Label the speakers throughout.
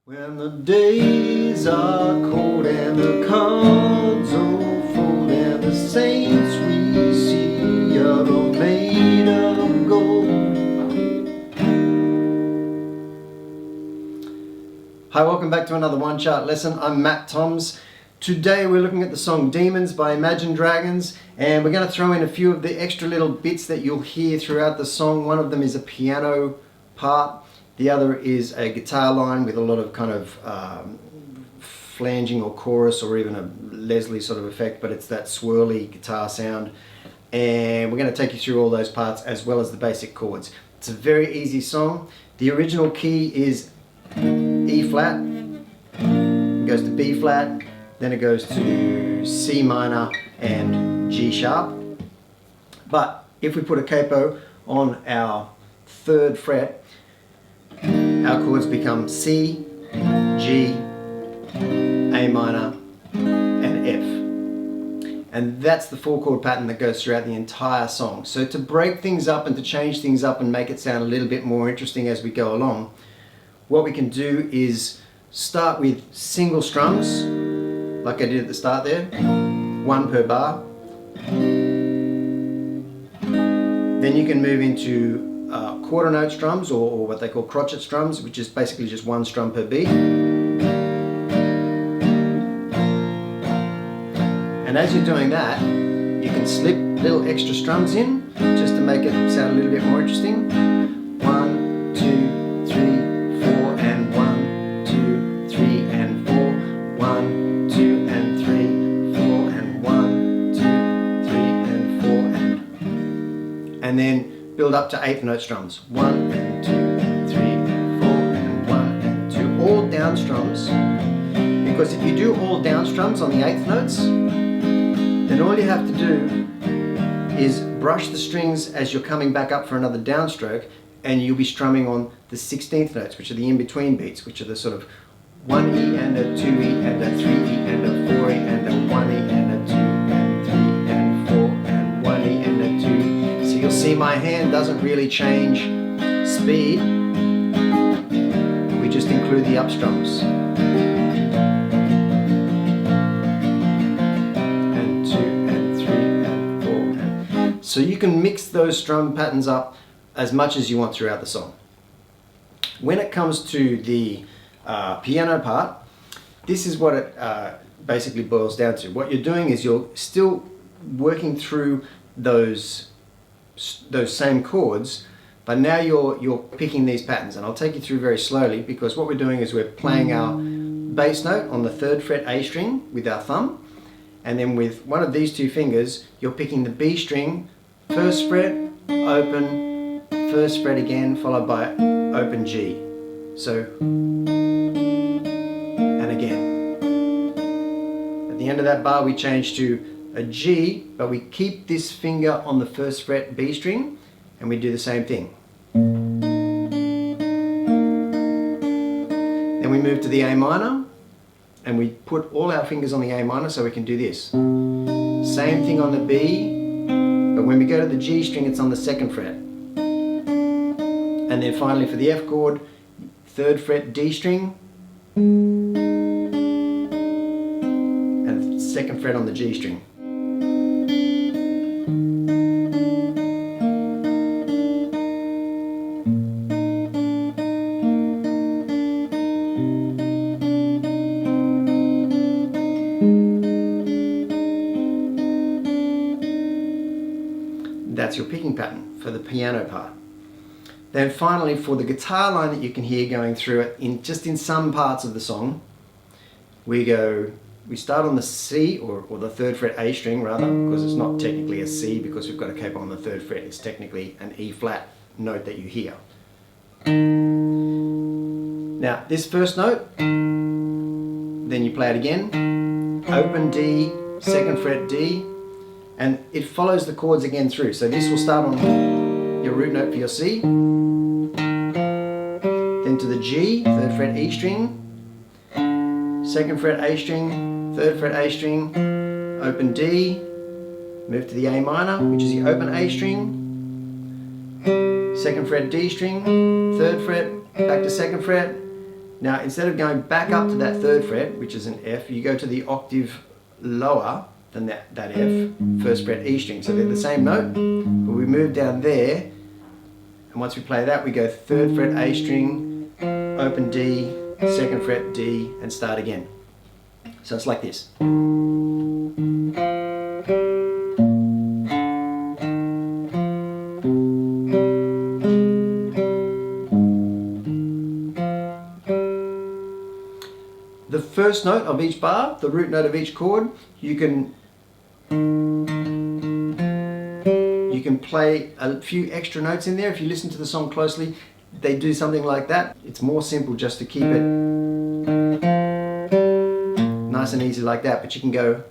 Speaker 1: When the days are cold and the cards all fold and the saints we see are all made of gold. Hi, welcome back to another One Chart lesson. I'm Matt Toms. Today we're looking at the song Demons by Imagine Dragons, and we're going to throw in a few of the extra little bits that you'll hear throughout the song. One of them is a piano part. The other is a guitar line with a lot of kind of flanging or chorus or even a Leslie sort of effect, but it's that swirly guitar sound. And we're going to take you through all those parts as well as the basic chords. It's a very easy song. The original key is E flat, it goes to B flat, then it goes to C minor and G sharp. But if we put a capo on our 3rd fret, our chords become C, G, A minor, and F. And that's the 4-chord pattern that goes throughout the entire song. So to break things up and to change things up and make it sound a little bit more interesting as we go along, what we can do is start with single strums, like I did at the start there, 1 per bar. Then you can move into quarter note strums, or what they call crotchet strums, which is basically just 1 strum per beat. And as you're doing that, you can slip little extra strums in just to make it sound a little bit more interesting. 1, 2, 3, 4, and 1, 2, 3, and 4. 1, 2, and 3, 4, and 1, 2, 3, and 4, and then build up to 8th note strums. 1 and 2 and 3 and 4 and 1 and 2. All down strums. Because if you do all down strums on the 8th notes, then all you have to do is brush the strings as you're coming back up for another downstroke, and you'll be strumming on the 16th notes, which are the in-between beats, which are the sort of 1E and a 2E and a 3E and a 4E and a 1E and a 2 and 3 and 4 and 1E and a 2. You'll see my hand doesn't really change speed. We just include the up strums. And 2 and 3 and 4. And so you can mix those strum patterns up as much as you want throughout the song. When it comes to the piano part, this is what it basically boils down to. What you're doing is you're still working through those same chords, but now you're picking these patterns, and I'll take you through very slowly, because what we're doing is we're playing our bass note on the 3rd fret A string with our thumb, and then with one of these 2 fingers you're picking the B string, 1st fret, open, 1st fret again, followed by open G. So, and again. At the end of that bar we change to a G, but we keep this finger on the 1st fret B string, and we do the same thing. Then we move to the A minor, and we put all our fingers on the A minor so we can do this. Same thing on the B, but when we go to the G string it's on the 2nd fret. And then finally for the F chord, 3rd fret D string, and 2nd fret on the G string. That's your picking pattern for the piano part. Then finally, for the guitar line that you can hear going through it, in some parts of the song, we start on the C, or the 3rd fret A string rather, because it's not technically a C because we've got a capo on the 3rd fret, it's technically an E flat note that you hear. Now this first note, then you play it again, open D, 2nd fret D, and it follows the chords again through. So this will start on your root note for your C, then to the G, 3rd fret E string, 2nd fret A string, 3rd fret A string, open D, move to the A minor, which is the open A string, 2nd fret D string, 3rd fret, back to 2nd fret, Now instead of going back up to that 3rd fret, which is an F, you go to the octave lower than that F, 1st fret E string. So they're the same note, but we move down there, and once we play that we go 3rd fret A string, open D, 2nd fret D, and start again. So it's like this. The first note of each bar, the root note of each chord, you can play a few extra notes in there. If you listen to the song closely, they do something like that. It's more simple just to keep it nice and easy like that, but you can go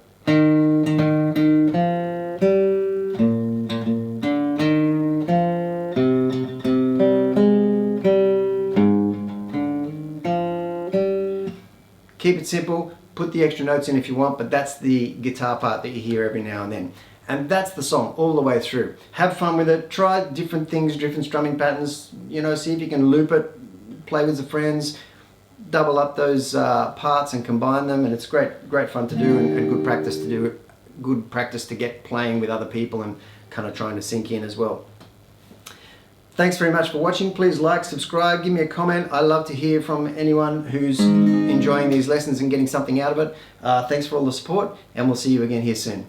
Speaker 1: keep it simple, put the extra notes in if you want, but that's the guitar part that you hear every now and then. And that's the song all the way through. Have fun with it, try different things, different strumming patterns, you know, see if you can loop it, play with the friends, double up those parts and combine them, and it's great fun to do and good practice to do, good practice to get playing with other people and kind of trying to sink in as well. Thanks very much for watching. Please like, subscribe, give me a comment. I love to hear from anyone who's enjoying these lessons and getting something out of it. Thanks for all the support, and we'll see you again here soon.